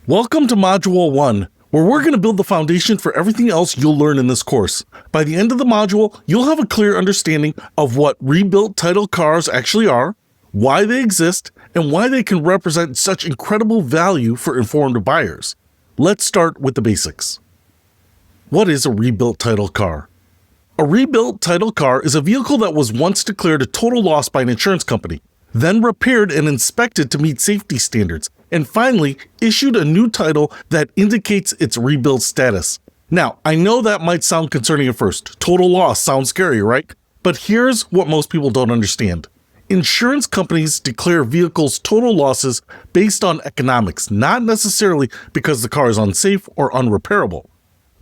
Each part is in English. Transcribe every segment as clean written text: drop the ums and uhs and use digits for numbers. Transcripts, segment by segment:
Welcome to Module 1, where we're going to build the foundation for everything else you'll learn in this course. By the end of the module, you'll have a clear understanding of what rebuilt title cars actually are, why they exist, and why they can represent such incredible value for informed buyers. Let's start with the basics. What is a rebuilt title car? A rebuilt title car is a vehicle that was once declared a total loss by an insurance company, then repaired and inspected to meet safety standards, and finally issued a new title that indicates its rebuilt status. Now, I know that might sound concerning at first. Total loss sounds scary, right? But here's what most people don't understand. Insurance companies declare vehicles total losses based on economics, not necessarily because the car is unsafe or unrepairable.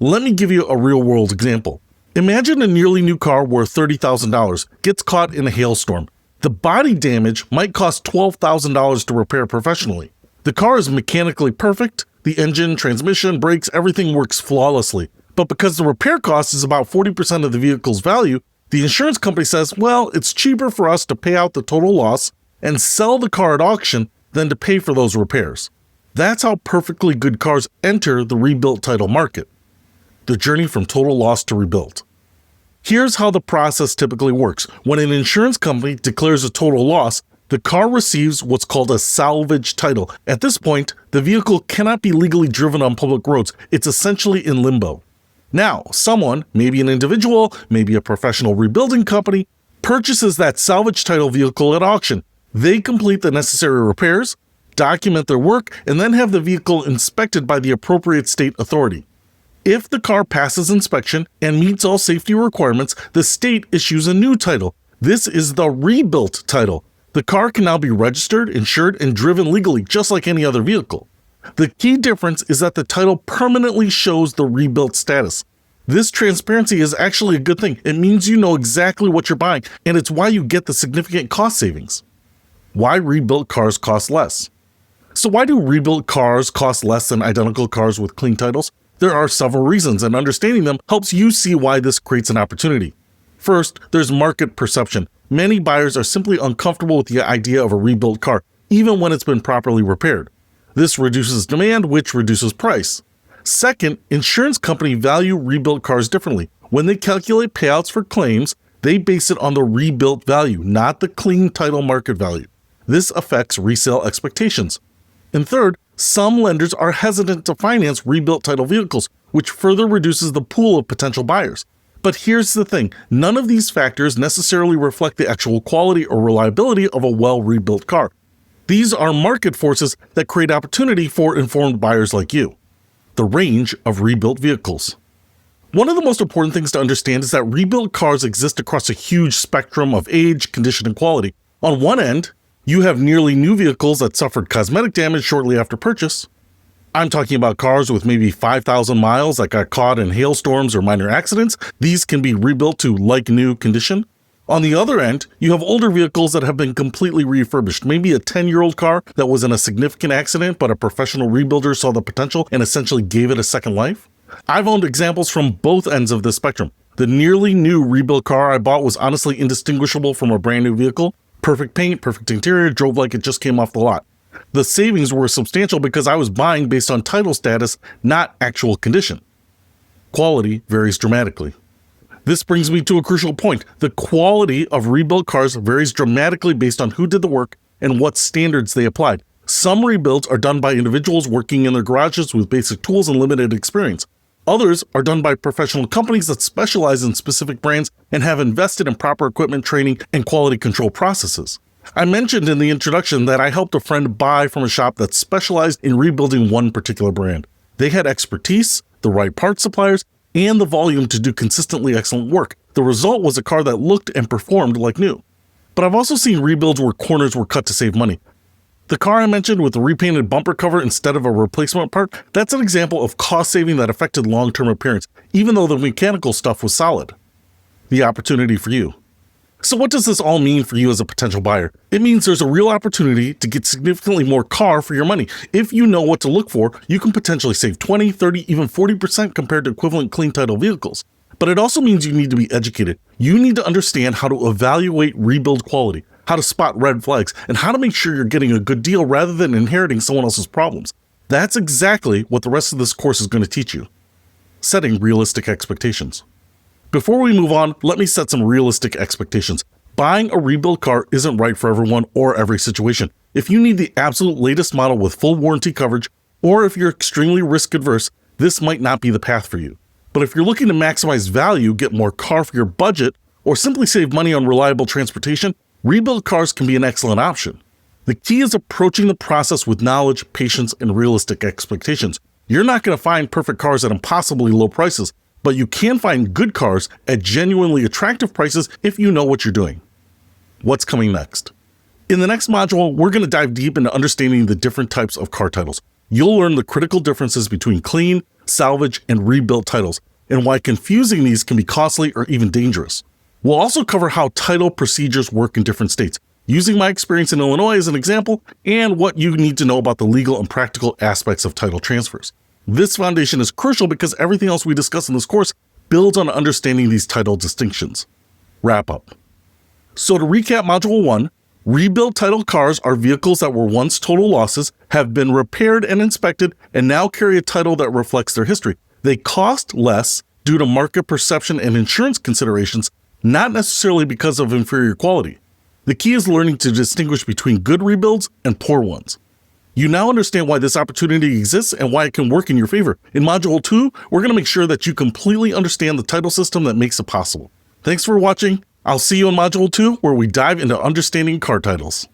Let me give you a real-world example. Imagine a nearly new car worth $30,000 gets caught in a hailstorm. The body damage might cost $12,000 to repair professionally. The car is mechanically perfect, the engine, transmission, brakes, everything works flawlessly. But because the repair cost is about 40% of the vehicle's value, the insurance company says, well, it's cheaper for us to pay out the total loss and sell the car at auction than to pay for those repairs. That's how perfectly good cars enter the rebuilt title market. The journey from total loss to rebuilt. Here's how the process typically works. When an insurance company declares a total loss, the car receives what's called a salvage title. At this point, the vehicle cannot be legally driven on public roads. It's essentially in limbo. Now, someone, maybe an individual, maybe a professional rebuilding company, purchases that salvage title vehicle at auction. They complete the necessary repairs, document their work, and then have the vehicle inspected by the appropriate state authority. If the car passes inspection and meets all safety requirements, the state issues a new title. This is the rebuilt title. The car can now be registered, insured, and driven legally just like any other vehicle. The key difference is that the title permanently shows the rebuilt status. This transparency is actually a good thing. It means you know exactly what you're buying, and it's why you get the significant cost savings. Why rebuilt cars cost less? So why do rebuilt cars cost less than identical cars with clean titles? There are several reasons, and understanding them helps you see why this creates an opportunity. First, there's market perception. Many buyers are simply uncomfortable with the idea of a rebuilt car, even when it's been properly repaired. This reduces demand, which reduces price. Second, insurance companies value rebuilt cars differently. When they calculate payouts for claims, they base it on the rebuilt value, not the clean title market value. This affects resale expectations. And third, some lenders are hesitant to finance rebuilt title vehicles, which further reduces the pool of potential buyers. But here's the thing, none of these factors necessarily reflect the actual quality or reliability of a well-rebuilt car. These are market forces that create opportunity for informed buyers like you. The range of rebuilt vehicles. One of the most important things to understand is that rebuilt cars exist across a huge spectrum of age, condition, and quality. On one end, you have nearly new vehicles that suffered cosmetic damage shortly after purchase. I'm talking about cars with maybe 5,000 miles that got caught in hailstorms or minor accidents. These can be rebuilt to like-new condition. On the other end, you have older vehicles that have been completely refurbished, maybe a 10-year-old car that was in a significant accident, but a professional rebuilder saw the potential and essentially gave it a second life. I've owned examples from both ends of the spectrum. The nearly new rebuilt car I bought was honestly indistinguishable from a brand new vehicle. Perfect paint, perfect interior, drove like it just came off the lot. The savings were substantial because I was buying based on title status, not actual condition. Quality varies dramatically. This brings me to a crucial point. The quality of rebuilt cars varies dramatically based on who did the work and what standards they applied. Some rebuilds are done by individuals working in their garages with basic tools and limited experience. Others are done by professional companies that specialize in specific brands and have invested in proper equipment, training, and quality control processes. I mentioned in the introduction that I helped a friend buy from a shop that specialized in rebuilding one particular brand. They had expertise, the right parts suppliers, and the volume to do consistently excellent work. The result was a car that looked and performed like new. But I've also seen rebuilds where corners were cut to save money. The car I mentioned with the repainted bumper cover instead of a replacement part, that's an example of cost saving that affected long-term appearance, even though the mechanical stuff was solid. The opportunity for you. So what does this all mean for you as a potential buyer? It means there's a real opportunity to get significantly more car for your money. If you know what to look for, you can potentially save 20, 30, even 40% compared to equivalent clean title vehicles. But it also means you need to be educated. You need to understand how to evaluate rebuild quality, how to spot red flags, and how to make sure you're getting a good deal rather than inheriting someone else's problems. That's exactly what the rest of this course is going to teach you. Setting realistic expectations. Before we move on, let me set some realistic expectations. Buying a rebuild car isn't right for everyone or every situation. If you need the absolute latest model with full warranty coverage, or if you're extremely risk adverse, this might not be the path for you. But if you're looking to maximize value, get more car for your budget, or simply save money on reliable transportation, rebuild cars can be an excellent option. The key is approaching the process with knowledge, patience, and realistic expectations. You're not going to find perfect cars at impossibly low prices, but you can find good cars at genuinely attractive prices if you know what you're doing. What's coming next? In the next module, we're going to dive deep into understanding the different types of car titles. You'll learn the critical differences between clean, salvage, and rebuilt titles, and why confusing these can be costly or even dangerous. We'll also cover how title procedures work in different states, using my experience in Illinois as an example, and what you need to know about the legal and practical aspects of title transfers. This foundation is crucial because everything else we discuss in this course builds on understanding these title distinctions. Wrap up. So to recap Module 1, rebuilt title cars are vehicles that were once total losses, have been repaired and inspected, and now carry a title that reflects their history. They cost less due to market perception and insurance considerations, not necessarily because of inferior quality. The key is learning to distinguish between good rebuilds and poor ones. You now understand why this opportunity exists and why it can work in your favor. In Module 2, we're going to make sure that you completely understand the title system that makes it possible. Thanks for watching. I'll see you in Module 2, where we dive into understanding car titles.